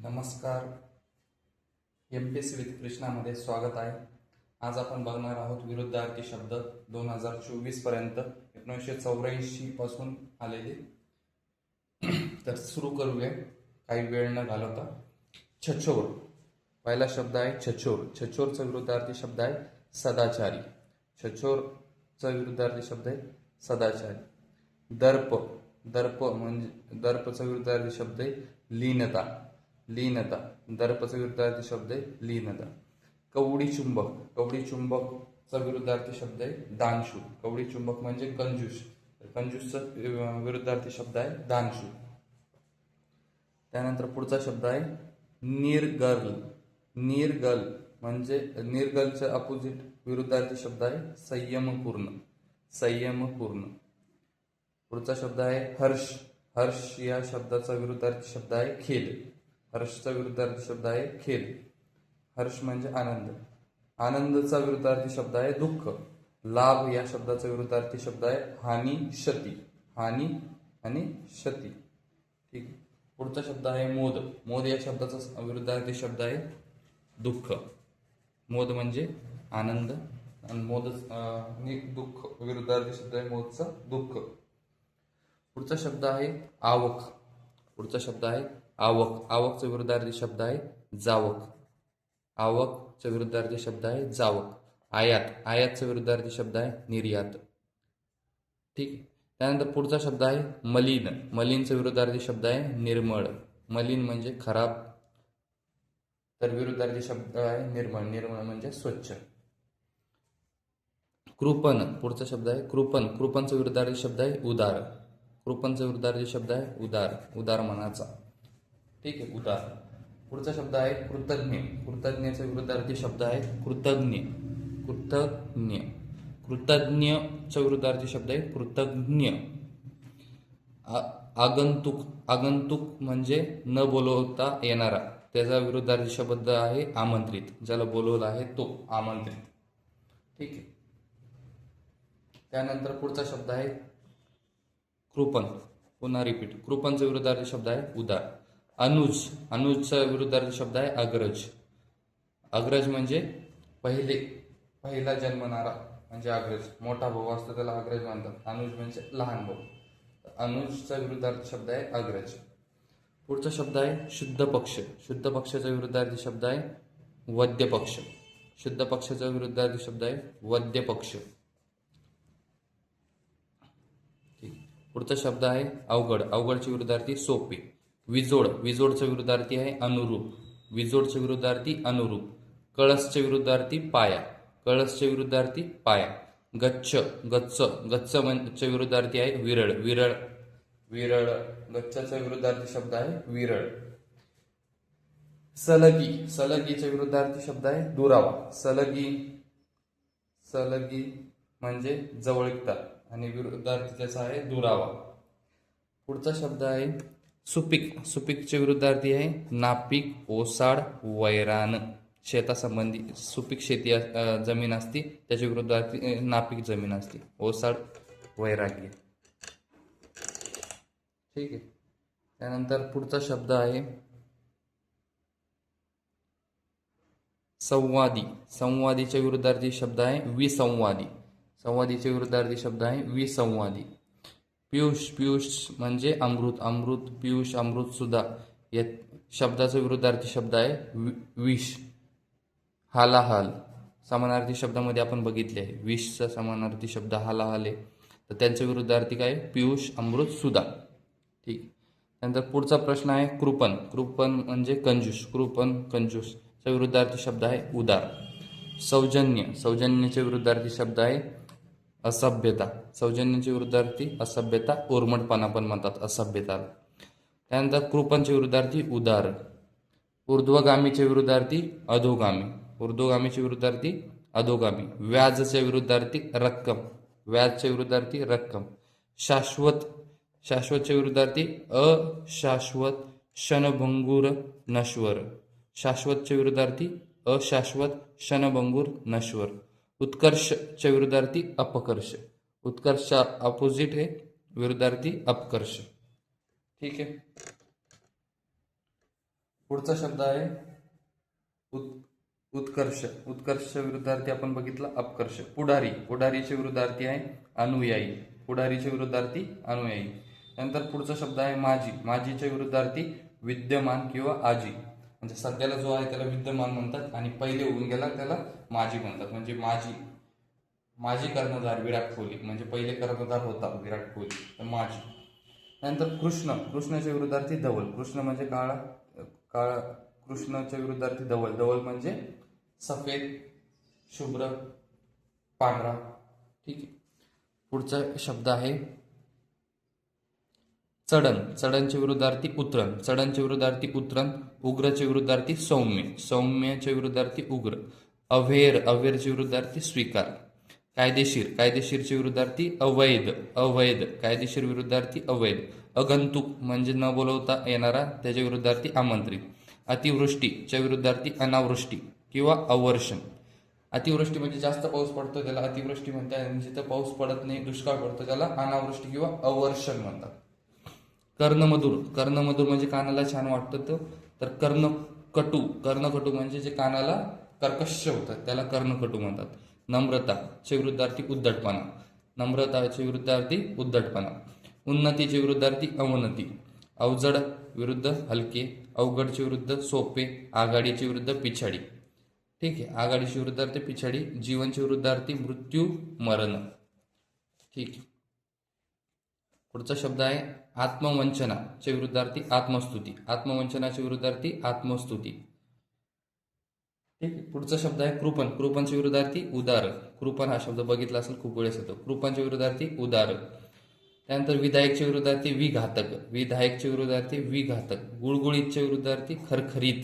नमस्कार. MPSC with कृष्णामध्ये स्वागत आहे. आज आपण बघणार आहोत विरुद्धार्थी शब्द 2024 पर्यंत 1984 पासून आलेले. तर सुरू करूया काही वेळ न घालवता. छछोर पहिला शब्द आहे छछोर. छछोरचा विरुद्धार्थी शब्द आहे सदाचारी. छछोरचा विरुद्धार्थी शब्द आहे सदाचारी. दर्प दर्प म्हणजे दर्पचा विरुद्धार्थी शब्द आहे लीनता. लीनता दर्पचा विरुद्धार्थी शब्द आहे लीनता. कवडी चुंबक कवडी चुंबकचा विरुद्धार्थी शब्द आहे दानशूर. कवडी चुंबक म्हणजे कंजूस. कंजूसचा विरुद्धार्थी शब्द आहे दानशूर. त्यानंतर पुढचा शब्द आहे निर्गल. निर्गल म्हणजे निर्गलचा अपोजिट विरुद्धार्थी शब्द आहे संयमपूर्ण. संयमपूर्ण. पुढचा शब्द आहे हर्ष. हर्ष या शब्दाचा विरुद्धार्थी शब्द आहे खेद. हर्षचा विरुद्धार्थी शब्द आहे खेद. हर्ष म्हणजे आनंद. आनंदचा विरुद्धार्थी शब्द आहे दुःख. लाभ या शब्दाचा विरुद्धार्थी शब्द आहे हानी क्षती. हानी आणि क्षती. ठीक. पुढचा शब्द आहे मोद. मोद या शब्दाचा विरुद्धार्थी शब्द आहे दुःख. मोद म्हणजे आनंद आणि मोद आणि दुःख विरुद्धार्थी शब्द आहे मोदचा दुःख. पुढचा शब्द आहे आवक. पुढचा शब्द आहे आवक. आवकचा विरुद्धार्थी शब्द आहे जावक. आवकचा विरुद्धार्थी शब्द आहे जावक. आयात. आयातचा विरुद्धार्थी शब्द आहे निर्यात. ठीक. त्यानंतर पुढचा शब्द आहे मलिन. मलिनचा विरुद्धार्थी शब्द आहे निर्मळ. मलिन म्हणजे खराब तर विरुद्धार्थी शब्द आहे निर्मळ. निर्मळ म्हणजे स्वच्छ. कृपण. पुढचा शब्द आहे कृपण. कृपणचा विरुद्धार्थी शब्द आहे उदार. कृपणचा विरुद्धार्थी शब्द आहे उदार. उदार मनाचा. ठीक आहे उदार. पुढचा शब्द आहे कृतज्ञ. कृतज्ञचा विरुद्धार्थी शब्द आहे कृतज्ञ. कृतज्ञ. कृतज्ञचा विरुद्धार्थी शब्द आहे कृतज्ञ. आगंतुक. आगंतुक म्हणजे न बोलवता येणारा. त्याचा विरुद्धार्थी शब्द आहे आमंत्रित. ज्याला बोलवलं आहे तो आमंत्रित. ठीक आहे. त्यानंतर पुढचा शब्द आहे कृपण. पुन्हा रिपीट. कृपणचा विरुद्धार्थी शब्द आहे उदार. अनुज. अनुजचा विरुद्धार्थी शब्द आहे अग्रज. अग्रज म्हणजे पहिला जन्मणारा म्हणजे अग्रज. मोठा भाऊ असतो त्याला अग्रज म्हणतात. अनुज म्हणजे लहान भाऊ. अनुजचा विरुद्धार्थी शब्द आहे अग्रज. पुढचा शब्द आहे शुद्ध पक्ष. शुद्ध पक्षाचा विरुद्धार्थी शब्द आहे वद्य पक्ष. शुद्ध पक्षाचा विरुद्धार्थी शब्द आहे वद्य पक्ष. पुढचा शब्द आहे अवघड. अवघडचे विरुद्धार्थी सोपे. विजोड. विजोडचा विरुद्धार्थी आहे अनुरूप. विजोडचे विरुद्धार्थी अनुरूप. कळसचे विरुद्धार्थी पाया. कळसचे विरुद्धार्थी पाया. गच्छ. गच्च. गच्चच्या विरुद्धार्थी आहे विरळ. विरळ. विरळ. गच्चचा विरुद्धार्थी शब्द आहे विरळ. सलगी. सलगीच्या विरुद्धार्थी शब्द आहे दुरावा. सलगी. सलगी म्हणजे जवळीकता आणि विरुद्धार्थी त्याचा आहे दुरावा. पुढचा शब्द आहे सुपीक. सुपीकचे विरुद्धार्थी आहे नापीक, ओसाड, वैरान. शेतासंबंधी सुपीक शेती जमीन असती त्याच्या विरुद्धार्थी नापीक जमीन असते. ओसाड, वैराग्य. ठीक आहे. त्यानंतर पुढचा शब्द आहे संवादी. संवादीच्या विरुद्धार्थी शब्द आहे विसंवादी. संवादीचे विरुद्धार्थी शब्द आहे विसंवादी. पियुष. पियुष म्हणजे अमृत. अमृत, पियुष, अमृत सुद्धा या शब्दाचा विरुद्धार्थी शब्द आहे विष. हालाहाल. समानार्थी शब्दामध्ये आपण बघितले आहे विषचा समानार्थी शब्द हालाहाल आहे. तर त्यांच्या विरुद्धार्थी काय पियुष, अमृत, सुधा. ठीक. त्यानंतर पुढचा प्रश्न आहे कृपण. कृपण म्हणजे कंजूस. कृपण, कंजूसचा विरुद्धार्थी शब्द आहे उदार. सौजन्य. सौजन्याच्या विरुद्धार्थी शब्द आहे असभ्यता. सौजन्याच्या विरुद्धार्थी असभ्यता. उर्मटपणा पण म्हणतात असभ्यताला. त्यानंतर कृपणच्या विरुद्धार्थी उदार. ऊर्ध्वगामीच्या विरुद्धार्थी अधोगामी. ऊर्ध्वगामीच्या विरुद्धार्थी अधोगामी. व्याजच्या विरुद्धार्थी रक्कम. व्याजच्या विरुद्धार्थी रक्कम. शाश्वत. शाश्वतच्या विरुद्धार्थी अशाश्वत, क्षणभंगूर, नश्वर. शाश्वतच्या विरुद्धार्थी अशाश्वत, क्षणभंगूर, नश्वर. उत्कर्षच्या विरुद्धार्थी अपकर्ष. उत्कर्ष अपोजिट आहे विरुद्धार्थी अपकर्ष. ठीक आहे. पुढचा शब्द आहे उत्कर्ष. उत्कर्ष विरुद्धार्थी आपण बघितला अपकर्ष. पुढारी. पुढारीचे विरुद्धार्थी आहे अनुयायी. पुढारीचे विरुद्धार्थी अनुयायी. नंतर पुढचा शब्द आहे माझी. माझीचे विरुद्धार्थी विद्यमान किंवा आजी. म्हणजे सध्याला जो आहे त्याला विद्यमान म्हणतात आणि पहिले होऊन गेला त्याला माझी म्हणतात. म्हणजे माझी कर्णधार विराट कोहली, म्हणजे पहिले कर्णधार होता विराट कोहली, तर माझी. नंतर कृष्ण. कृष्णाच्या विरुद्धार्थी धवल. कृष्ण म्हणजे काळा. काळा कृष्णाच्या विरुद्धार्थी धवल. धवल म्हणजे सफेद, शुभ्र, पांढरा. ठीक आहे. पुढचा शब्द आहे चढण. चढणचे विरुद्धार्थी उतरण. चढणचे विरुद्धार्थी उतरण. उग्रचे विरुद्धार्थी सौम्य. सौम्यचे विरुद्धार्थी उग्र. अव्हेर. अव्हेरचे विरुद्धार्थी स्वीकार. कायदेशीर. कायदेशीरचे विरुद्धार्थी अवैध. अवैध. कायदेशीर विरुद्धार्थी अवैध. अगंतुक म्हणजे न बोलवता येणारा, त्याच्या विरुद्धार्थी आमंत्रित. अतिवृष्टीच्या विरुद्धार्थी अनावृष्टी किंवा अवर्षण. अतिवृष्टी म्हणजे जास्त पाऊस पडतो त्याला अतिवृष्टी म्हणतात, आणि जिथं पाऊस पडत नाही, दुष्काळ पडतो, त्याला अनावृष्टी किंवा अवर्षण म्हणतात. कर्णमधुर. कर्णमधुर म्हणजे कानाला छान वाटतं, तर कर्णकटू. कर्णकटू म्हणजे जे कानाला कर्कश होतं त्याला कर्णकटू म्हणतात. नम्रताचे विरुद्धार्थी उद्धटपणा. नम्रताचे विरुद्धार्थी उद्धटपणा. उन्नतीचे विरुद्धार्थी अवनती. अवजड विरुद्ध हलके. अवघडचे विरुद्ध सोपे. आघाडीचे विरुद्ध पिछाडी. ठीक आहे. आघाडीचे विरुद्धार्थी पिछाडी. जीवनचे विरुद्धार्थी मृत्यू, मरण. ठीक आहे. पुढचा शब्द आहे आत्मवंचनाचे विरुद्धार्थी आत्मस्तुती. आत्मवंचनाचे विरुद्धार्थी आत्मस्तुती. ठीक आहे. पुढचा शब्द आहे कृपण. कृपणचे विरुद्धार्थी उदार. कृपण हा शब्द बघितला असेल, खूप वेळेस येतो. कृपणचे विरुद्धार्थी उदार. त्यानंतर विधायकचे विरुद्धार्थी विघातक. विधायकचे विरुद्धार्थी विघातक. गुळगुळीतचे विरुद्धार्थी खरखरीत.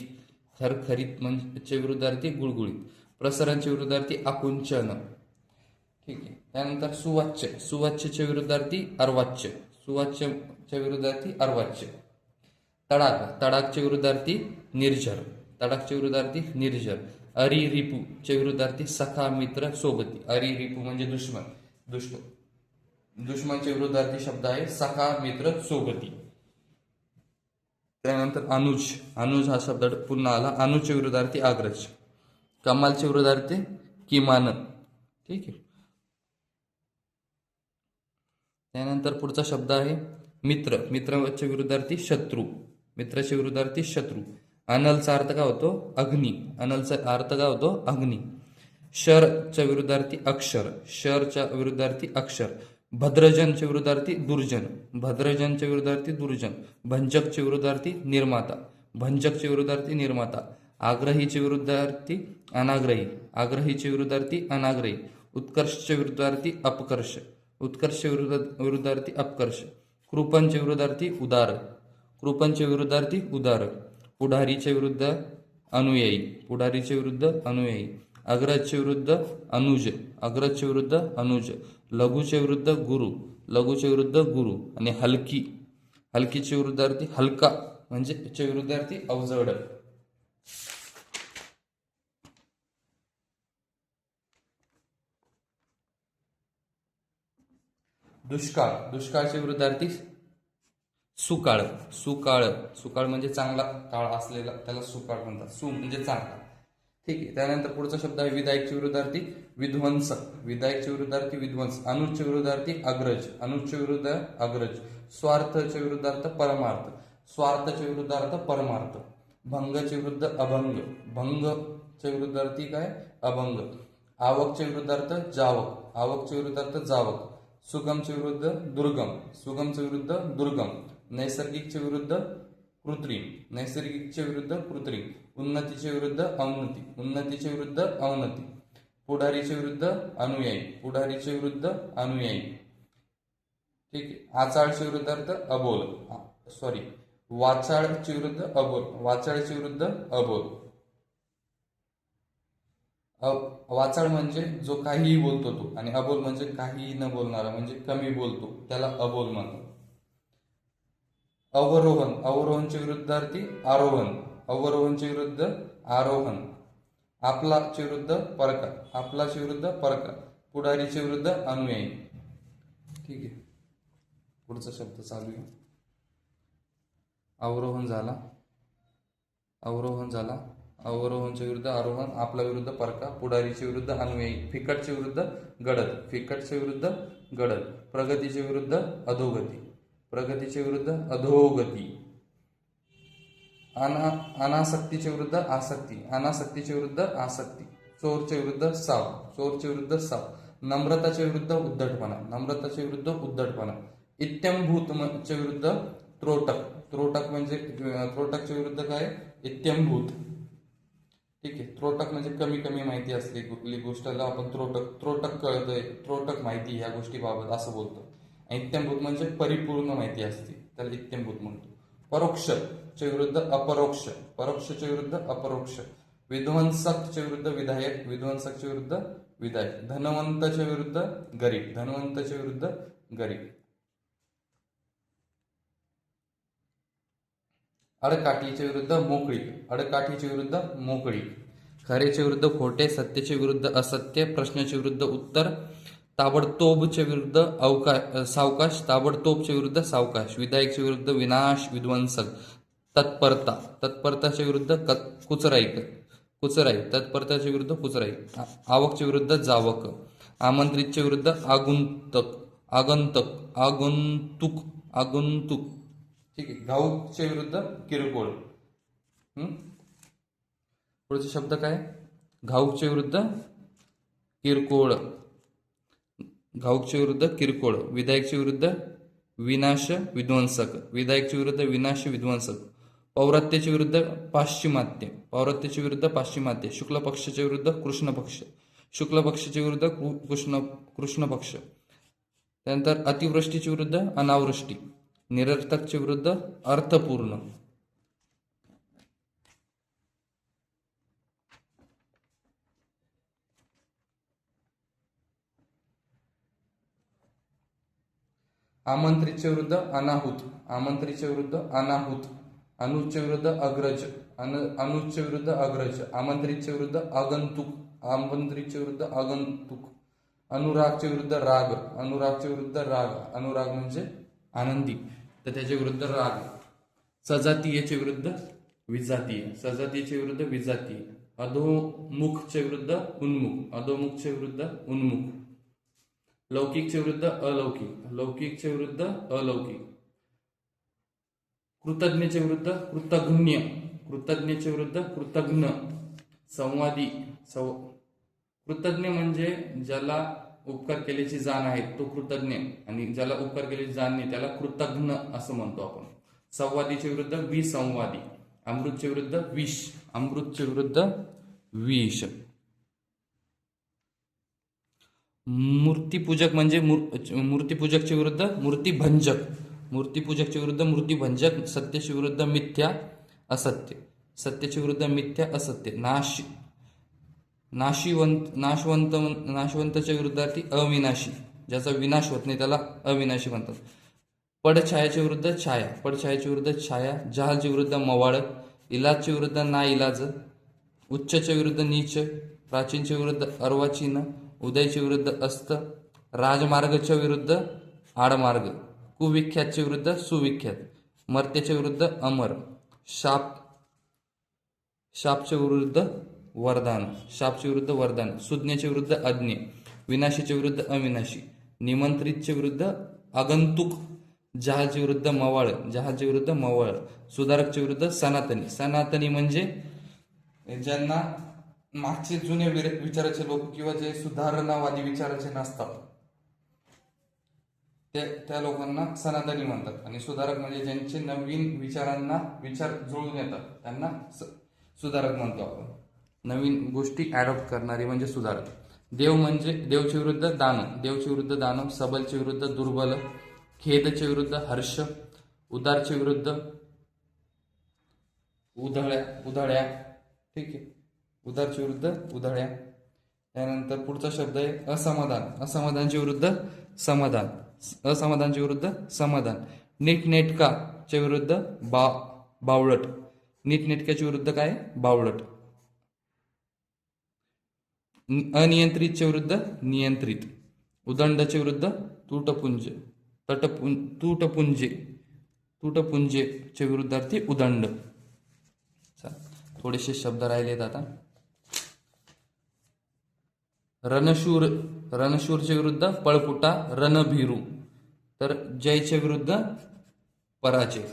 खरखरीत म्हणजे विरुद्धार्थी गुळगुळीत. प्रसरणचे विरुद्धार्थी आकुंचन. ठीक आहे. त्यानंतर सुवाच्य. सुवाच्यचे विरुद्धार्थी अर्वाच्य. सुवाच्यच्या विरुद्धार्थी अर्वाच्य. तडाख. तडाखचे विरुद्धार्थी निर्झर. तडाखचे विरुद्धार्थी निर्झर. अरिरिपूचे विरुद्धार्थी सखा, मित्र, सोबती. अरिरिपू म्हणजे दुश्मन. दुश्मनचे विरुद्धार्थी शब्द आहे सखा, मित्र, सोबती. त्यानंतर अनुज. अनुज हा शब्द पुन्हा आला. अनुजचे विरुद्धार्थी अग्रज. कमालचे विरुद्धार्थी किमान. ठीक आहे. त्यानंतर पुढचा शब्द आहे मित्र. मित्राच्या विरुद्धार्थी शत्रू. मित्राच्या विरुद्धार्थी शत्रू. अनलचा अर्थ काय होतो? अग्नी. अनलचा अर्थ काय होतो? अग्नी. शरच्या विरुद्धार्थी अक्षर. शरच्या विरुद्धार्थी अक्षर. भद्रजनचे विरुद्धार्थी दुर्जन. भद्रजनचे विरुद्धार्थी दुर्जन. भंजकचे विरुद्धार्थी निर्माता. भंजकचे विरुद्धार्थी निर्माता. आग्रहीचे विरुद्धार्थी अनाग्रही. आग्रहीचे विरुद्धार्थी अनाग्रही. उत्कर्षचे विरुद्धार्थी अपकर्ष. उत्कर्षचे विरुद्धार्थी अपकर्ष. कृपणचे विरुद्धार्थी उदार. कृपणचे विरुद्धार्थी उदार. पुढारीचे विरुद्ध अनुयायी. पुढारीचे विरुद्ध अनुयायी. अग्रजचे विरुद्ध अनुज. अग्रजचे विरुद्ध अनुज. लघुचे विरुद्ध गुरु. लघुचे विरुद्ध गुरु. आणि हलकी. हलकीचे विरुद्धार्थी हलका म्हणजे चे विरुद्धार्थी अवजड. दुष्काळ. दुष्काळाचे विरुद्धार्थी सुकाळ. सुकाळ. सुकाळ म्हणजे चांगला काळ असलेला, त्याला सुकाळ म्हणतात. सु म्हणजे चांगला. ठीक आहे. त्यानंतर पुढचा शब्द आहे विधायकचे विरुद्धार्थी विध्वंस. विधायकचे विरुद्धार्थी विध्वंस. अनुजचे विरुद्धार्थी अग्रज. अनुजचे विरुद्ध अग्रज. स्वार्थचे विरुद्धार्थ परमार्थ. स्वार्थचे विरुद्धार्थ परमार्थ. भंगचे विरुद्ध अभंग. भंगचे विरुद्धार्थी काय? अभंग. आवकचे विरुद्धार्थ जावक. आवकचे विरुद्धार्थ जावक. सुगमचे विरुद्ध दुर्गम. सुगमचे विरुद्ध दुर्गम. नैसर्गिकचे विरुद्ध कृत्रिम. नैसर्गिकचे विरुद्ध कृत्रिम. उन्नतीचे विरुद्ध अवनती. उन्नतीचे विरुद्ध अवनती. पुढारीचे विरुद्ध अनुयायी. पुढारीचे विरुद्ध अनुयायी. ठीक आहे. आचाळचे विरुद्धार्थ अबोल. सॉरी, वाचाळचे विरुद्ध अबोल. वाचाळचे विरुद्ध अबोल. वाचाळ म्हणजे जो काहीही बोलतो तो, आणि अबोल म्हणजे काहीही न बोलणारा म्हणजे कमी बोलतो, त्याला अबोल म्हणतात. अवरोहन. अवरोहनचे विरुद्धार्थी आरोहण. अवरोहनचे विरुद्ध आरोहण. आपलाचे विरुद्ध परका. आपलाचे विरुद्ध परका. पुढारीचे विरुद्ध अनुयायी. ठीक आहे. पुढचा शब्द चालू आहे. अवरोहन झाला. अवरोहण झाला. अवरोहणच्या विरुद्ध आरोहण. आपला विरुद्ध परका. पुढारीच्या विरुद्ध अनुयायी. फिकटच्या विरुद्ध गडद. फिकटच्या विरुद्ध गडद. प्रगतीच्या विरुद्ध अधोगती. प्रगतीच्या विरुद्ध अधोगती. अनासक्तीच्या विरुद्ध आसक्ती. अनासक्तीच्या विरुद्ध आसक्ती. चोरच्या विरुद्ध साव. चोरच्या विरुद्ध साव. नम्रताच्या विरुद्ध उद्धटपणा. नम्रताच्या विरुद्ध उद्धटपणा. इत्यंभूतच्या विरुद्ध त्रोटक. त्रोटक म्हणजे त्रोटकच्या विरुद्ध काय? इत्यंभूत. ठीक आहे. त्रोटक म्हणजे कमी कमी माहिती असली कुठली गोष्टला आपण त्रोटक कळतंय, त्रोटक माहिती या गोष्टीबाबत असं बोलतो. इत्यंभूत म्हणजे परिपूर्ण माहिती असते, त्याला इत्यंभूत म्हणतो. परोक्षच्या विरुद्ध अपरोक्ष. परोक्षच्या विरुद्ध अपरोक्ष. विध्वंसकच्या विरुद्ध विधायक. विध्वंसकच्या विरुद्ध विधायक. धनवंताच्या विरुद्ध गरीब. धनवंताच्या विरुद्ध गरीब. अडकाठीच्या विरुद्ध मोकळी. अडकाठीच्या विरुद्ध मोकळी. खरेच्या विरुद्ध खोटे. सत्याच्या विरुद्ध असत्य. प्रश्नाच्या विरुद्ध उत्तर. ताबडतोबच्या विरुद्ध सावकाश. ताबडतोबच्या विरुद्ध सावकाश. विधायकच्या विरुद्ध विनाश. विध्वंसक. तत्परता. तत्परताच्या विरुद्ध कुचराई. कुचराई. तत्परताच्या विरुद्ध कुचराई. आवकच्या विरुद्ध जावक. आमंत्रितच्या विरुद्ध आगुंतक. आगंतक. आगंतुक. आगंतुक. ठीक आहे. घाऊकच्या विरुद्ध किरकोळ. पुढचे शब्द काय? घाऊकच्या विरुद्ध किरकोळ. घाऊकच्या विरुद्ध किरकोळ. विधायकच्या विरुद्ध विनाश विध्वंसक. विधायकच्या विरुद्ध विनाश विध्वंसक. पौरात्याच्या विरुद्ध पाश्चिमात्य. पौरात्याच्या विरुद्ध पाश्चिमात्य. शुक्ल पक्षाच्या विरुद्ध कृष्ण पक्ष. शुक्ल पक्षाच्या विरुद्ध कृष्ण पक्ष. त्यानंतर अतिवृष्टीच्या विरुद्ध अनावृष्टी. निरर्थकच्या विरुद्ध अर्थपूर्ण. आमंत्रितच्या विरुद्ध अनाहूत. आमंत्रितच्या विरुद्ध अनाहूत. अनुजच्या विरुद्ध अग्रज. अनुजच्या विरुद्ध अग्रज. आमंत्रितच्या विरुद्ध आगंतुक. आमंत्रितच्या विरुद्ध आगंतुक. अनुरागच्या विरुद्ध राग. अनुरागच्या विरुद्ध राग. अनुराग म्हणजे आनंदी, तर त्याच्या विरुद्ध राग. सजातीयच्या विरुद्ध विजातीय. सजातीयच्या विरुद्ध विजातीय. अधोमुखच्या विरुद्ध उन्मुख. अधोमुखच्या विरुद्ध उन्मुख. लौकिकच्या विरुद्ध अलौकिक. लौकिकच्या विरुद्ध अलौकिक. कृतज्ञच्या विरुद्ध कृतघ्न. कृतज्ञच्या विरुद्ध कृतघ्न. संवादी. कृतज्ञ म्हणजे ज्याला उपकार केल्याची जाण आहे तो कृतज्ञ, आणि ज्याला उपकार केल्याची जाण नाही त्याला कृतघ्न असं म्हणतो आपण. संवादीच्या विरुद्ध विसंवादी. अमृतच्या विरुद्ध विष. अमृतच्या विरुद्ध विष. मूर्तिपूजक म्हणजे मूर्तिपूजकच्या विरुद्ध मूर्तिभंजक. मूर्तिपूजकच्या विरुद्ध मूर्तिभंजक. सत्याच्या विरुद्ध मिथ्या असत्य. सत्याच्या विरुद्ध मिथ्या असत्य. नाशवंतच्या विरुद्धार्थी अविनाशी. ज्याचा विनाश होत नाही त्याला अविनाशी म्हणतात. पडछायाच्या विरुद्ध छाया. पडछायाच्या विरुद्ध छाया. जहालच्या विरुद्ध मवाळ. इलाजच्या विरुद्ध ना इलाज. उच्चच्या विरुद्ध नीच. प्राचीनच्या विरुद्ध अर्वाचीन. उदयच्या विरुद्ध अस्त. राजमार्गच्या विरुद्ध आडमार्ग. कुविख्यातच्या विरुद्ध सुविख्यात. मर्त्याच्या विरुद्ध अमर. शापच्या विरुद्ध वरदान. शापच्या विरुद्ध वरदान. सुज्ञाच्या विरुद्ध अज्ञ. विनाशीच्या विरुद्ध अविनाशी. निमंत्रितच्या विरुद्ध आगंतुक. जहालच्या विरुद्ध मवाळ. जहालच्या विरुद्ध मवाळ. सुधारकच्या विरुद्ध सनातनी. सनातनी म्हणजे ज्यांना मागचे जुने विचाराचे लोक किंवा जे सुधारणावादी विचाराचे नसतात त्या लोकांना सनातनी म्हणतात. आणि सुधारक म्हणजे ज्यांचे नवीन विचार जुळून येतात त्यांना सुधारक म्हणतो आपण. नवीन गोष्टी ॲडॉप्ट करणारे म्हणजे सुधारक. देव म्हणजे देवच्या विरुद्ध दानव. देवच्या विरुद्ध दानव. सबलच्या विरुद्ध दुर्बल. खेदच्या विरुद्ध हर्ष. उदारच्या विरुद्ध उधळ्या. ठीक आहे. उदारच्या विरुद्ध उधळ्या. त्यानंतर पुढचा शब्द आहे असमाधान. असमाधानच्या विरुद्ध समाधान. असमाधानच्या विरुद्ध समाधान. नीटनेटकाच्या विरुद्ध बावळट. नीटनेटक्याच्या विरुद्ध काय? बावळट. अनियंत्रितच्या विरुद्ध नियंत्रित. उदंडच्या विरुद्ध तुटपुंज. तुटपुंजेच्या विरुद्धार्थी उदंड. थोडेसे शब्द राहिलेत आता. रणशूर, रणशूरच्या विरुद्ध पळपुटा. रणभीरू तर जयच्या विरुद्ध पराजय.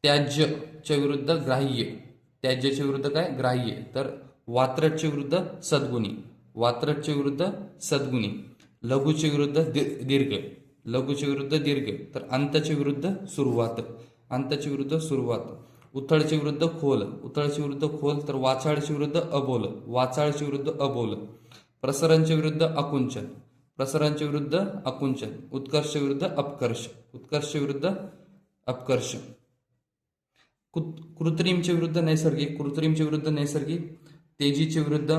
त्याज्यच्या विरुद्ध ग्राह्य. त्याज्यच्या विरुद्ध काय? ग्राह्य. तर वात्रटच्या विरुद्ध सद्गुणी. वात्रटच्या विरुद्ध सद्गुणी. लघुच्या विरुद्ध दीर्घ. लघुच्या विरुद्ध दीर्घ. तर अंतच्या विरुद्ध सुरुवात. अंतच्या विरुद्ध सुरुवात. उथळच्या विरुद्ध खोल. उथळच्या विरुद्ध खोल. तर वाचाळच्या विरुद्ध अबोल. वाचाळच्या विरुद्ध अबोल. प्रसरणच्या विरुद्ध अकुंचन. प्रसरणच्या विरुद्ध अकुंचन. उत्कर्ष विरुद्ध अपकर्ष. उत्कर्ष विरुद्ध अपकर्ष. कृत्रिमच्या विरुद्ध नैसर्गिक. कृत्रिमच्या विरुद्ध नैसर्गिक. तेजीच्या विरुद्ध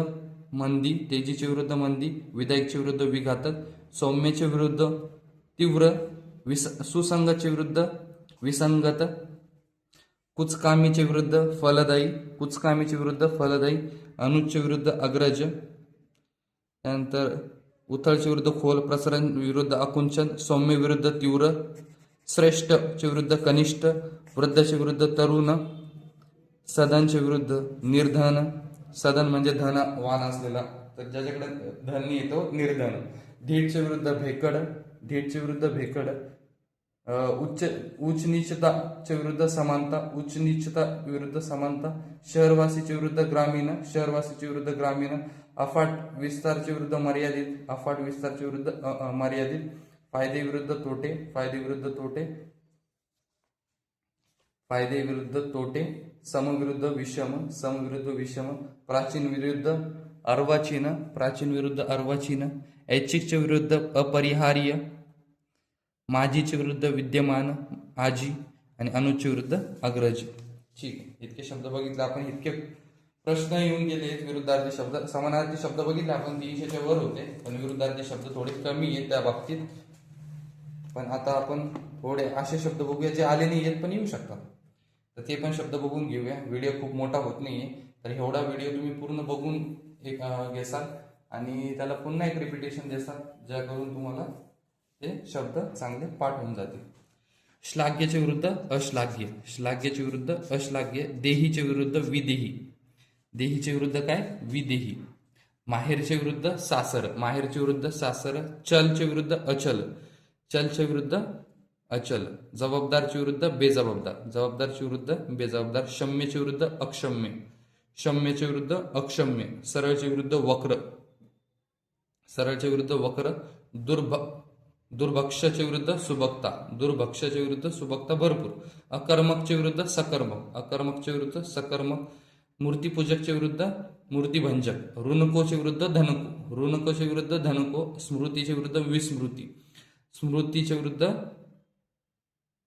मंदी. तेजीच्या विरुद्ध मंदी. विधायकच्या विरुद्ध विघातक. सौम्याच्या विरुद्ध तीव्र. सुसंगतच्या विरुद्ध विसंगत. कुचकामीच्या विरुद्ध फलदायी. कुचकामीच्या विरुद्ध फलदायी. अनुजच्या विरुद्ध अग्रज. त्यानंतर उथळच्या विरुद्ध खोल. प्रसरण विरुद्ध अकुंचन. सौम्य विरुद्ध तीव्र. श्रेष्ठच्या विरुद्ध कनिष्ठ. वृद्धच्या विरुद्ध तरुण. सदनच्या विरुद्ध निर्धन. सदन म्हणजे धनवान असलेला, तर ज्याच्याकडे धन नाही येतो निर्धन. धीटच्या विरुद्ध भेकड. धीटच्या विरुद्ध भेकड. उच्च नीचताच्या विरुद्ध समानता. उच्च नीचता विरुद्ध समानता. शहरवासीच्या विरुद्ध ग्रामीण. शहरवासीच्या विरुद्ध ग्रामीण. अफाट विस्तारच्या विरुद्ध मर्यादित. अफाट विस्तारच्या विरुद्ध मर्यादित. फायदे विरुद्ध तोटे. फायदे विरुद्ध तोटे. फायदे विरुद्ध तोटे. समविरुद्ध विषम. समविरुद्ध विषम. प्राचीन विरुद्ध अर्वाचीन. प्राचीन विरुद्ध अर्वाचीन. ऐच्छिकच्या विरुद्ध अपरिहार्य. माझीच्या विरुद्ध विद्यमान आजी. आणि अनुजच्या विरुद्ध अग्रज. ठीक आहे, इतके शब्द बघितले आपण. इतके प्रश्न येऊन गेले. विरुद्धार्थी शब्द. समानार्थी शब्द बघितले आपण 300च्या वर होते, पण विरुद्धार्थी शब्द थोडे कमी आहेत त्या बाबतीत. पण आता आपण थोडे असे शब्द बघूया जे आले नाही आहेत पण येऊ शकतात, तर ते पण शब्द बघून घेऊया. व्हिडिओ खूप मोठा होत नाहीये, तर एवढा व्हिडिओ तुम्ही पूर्ण बघून एक घेसाल आणि त्याला पुन्हा एक रिपिटेशन देसाल, ज्याकरून तुम्हाला ते शब्द चांगले पाठ होऊन जातील. श्लाघ्याच्या विरुद्ध अश्लाघ्य. श्लाघ्याच्या विरुद्ध अश्लाघ्य. देहीच्या विरुद्ध विदेही. देहीच्या विरुद्ध काय? विदेही. माहेरच्या विरुद्ध सासर. माहेरच्या विरुद्ध सासर. चलच्या विरुद्ध अचल. चलच्या विरुद्ध अचल. जबाबदारच्या विरुद्ध बेजबाबदार. जबाबदारच्या विरुद्ध बेजबाबदार. क्षम्यच्या विरुद्ध अक्षम्य. क्षम्यच्या विरुद्ध अक्षम्य. सरळच्या विरुद्ध वक्र. सरळच्या विरुद्ध वक्र. दुर्भक्षच्या विरुद्ध सुबक्ता. दुर्भक्षच्या विरुद्ध सुबक्ता भरपूर. अकर्मकच्या विरुद्ध सकर्मक. अकर्मकच्या विरुद्ध सकर्मक. मूर्तीपूजकच्या विरुद्ध मूर्तीभंजक. ऋणकोच्या विरुद्ध धनको. ऋणकोच्या विरुद्ध धनको. स्मृतीच्या विरुद्ध विस्मृती. स्मृतीच्या विरुद्ध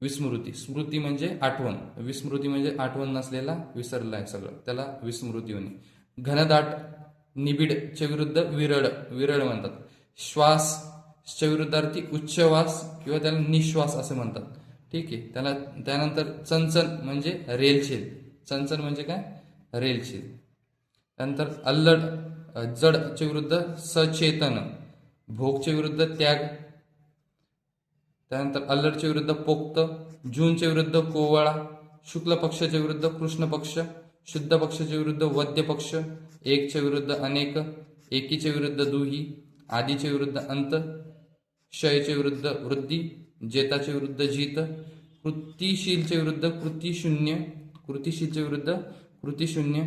विस्मृती. स्मृती म्हणजे आठवण. विस्मृती म्हणजे आठवण नसलेला, विसरला आहे सगळं, त्याला विस्मृती होणे. घनदाट. निबिडच्या विरुद्ध विरळ. विरळ म्हणतात. श्वासच्या विरुद्धार्थी उच्छ्वास किंवा त्याला निश्वास असे म्हणतात. ठीक आहे. त्याला त्यानंतर चंचल म्हणजे रेलचेल. चंचल म्हणजे काय? रेलचेल. त्यानंतर अल्लड. जडच्या विरुद्ध सचेतन. भोगच्या विरुद्ध त्याग. त्यानंतर अल्लडच्या विरुद्ध पोक्त. जूनच्या विरुद्ध कोवळा. शुक्ल पक्षाच्या विरुद्ध कृष्ण पक्ष. शुद्ध पक्षाच्या विरुद्ध वद्य पक्ष. एकच्या विरुद्ध अनेक. एकीच्या विरुद्ध दुही. आदीच्या विरुद्ध अंत. क्षयच्या विरुद्ध वृद्धी. जेताच्या विरुद्ध जीत. कृतिशीलच्या विरुद्ध कृतिशून्य. कृतिशीलच्या विरुद्ध कृतिशून्य.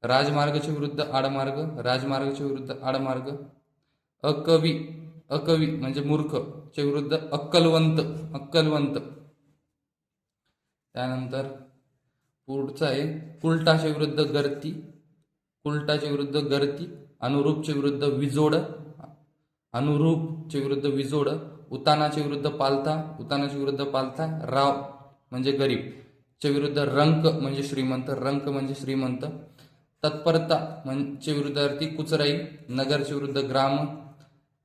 राजमार्गाच्या विरुद्ध आडमार्ग. राजमार्गाच्या विरुद्ध आडमार्ग. अकवी. अकवी म्हणजे मूर्ख च्या विरुद्ध अक्कलवंत. अक्कलवंत. त्यानंतर पुढचा आहे कुलटाच्या विरुद्ध गर्ती. कुलटाच्या विरुद्ध गर्ती. अनुरूपच्या विरुद्ध विजोड. अनुरूपच्या विरुद्ध विजोड. उतानाच्या विरुद्ध पालथा. उतानाच्या विरुद्ध पालथा. राव म्हणजे गरीब च्या विरुद्ध रंक म्हणजे श्रीमंत. रंक म्हणजे श्रीमंत. तत्परता म्हणजे विरुद्धार्थी कुचराई. नगरच्या विरुद्ध ग्राम.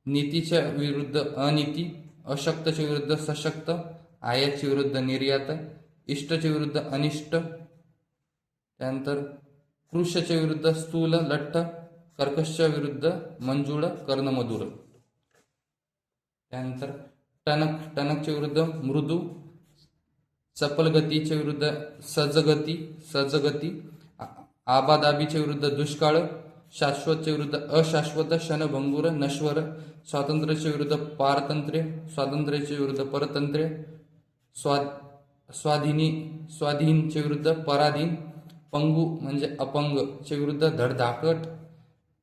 नीतीच्या विरुद्ध अनीती. अशक्तच्या विरुद्ध सशक्त. आयातच्या विरुद्ध निर्यात. इष्टच्या विरुद्ध अनिष्ट. त्यानंतर कृष्याच्या विरुद्ध स्थूल लठ्ठ. कर्कशच्या विरुद्ध मंजूळ कर्णमधुर. त्यानंतर टणक. टणकच्या विरुद्ध मृदू. चपलगतीच्या विरुद्ध सजगती. सजगती. आबादाबीच्या विरुद्ध दुष्काळ, शाश्वतच्या विरुद्ध अशाश्वत, क्षणभंगुर नश्वर, स्वातंत्र्याच्या विरुद्ध पारतंत्र्य, स्वातंत्र्याच्या विरुद्ध परतंत्र्य, स्वाधीनच्या विरुद्ध पराधीन, पंगू म्हणजे अपंग च्या विरुद्ध धडधाकट,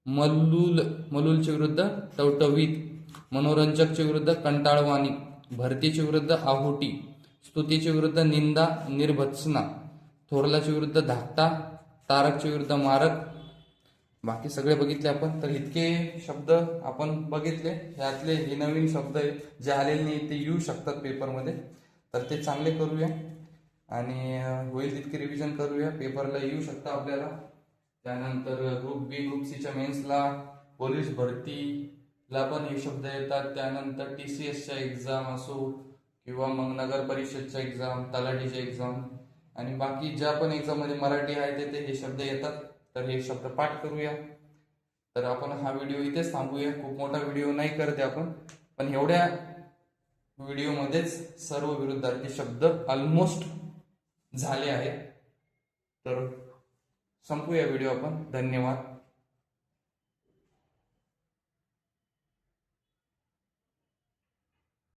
मलूलच्या विरुद्ध टवटवीत, मनोरंजकच्या विरुद्ध कंटाळवाणी, भरतीच्या विरुद्ध आहोटी, स्तुतीच्या विरुद्ध निंदा निर्भत्सना, थोरलाच्या विरुद्ध धाकटा, तारकच्या विरुद्ध मारक. बाकी सगळे बघितले आपण. तर इतके शब्द आपण बघितले. यातले हे नवीन शब्द जे आलेले नाही ते येऊ शकतात पेपरमध्ये, तर ते चांगले करूया आणि होईल तितके रिव्हिजन करूया. पेपरला येऊ शकतं आपल्याला. त्यानंतर ग्रुप बी ग्रुप सीच्या मेन्सला, पोलीस भरतीला पण हे शब्द येतात. त्यानंतर TCSच्या एक्झाम असो किंवा मग नगर परिषदच्या एक्झाम, तलाठीच्या एक्झाम आणि बाकी ज्या पण एक्झाम मध्ये मराठी आहे ते हे शब्द येतात. तर हे शब्द पाठ करूया. तर आपण हा व्हिडिओ इथेच थांबूया. खूप मोठा व्हिडिओ नाही करते आपण, पण एवढ्या व्हिडिओमध्येच सर्व विरुद्धार्थी शब्द ऑलमोस्ट झाले आहेत. तर संपूया व्हिडिओ आपण. धन्यवाद.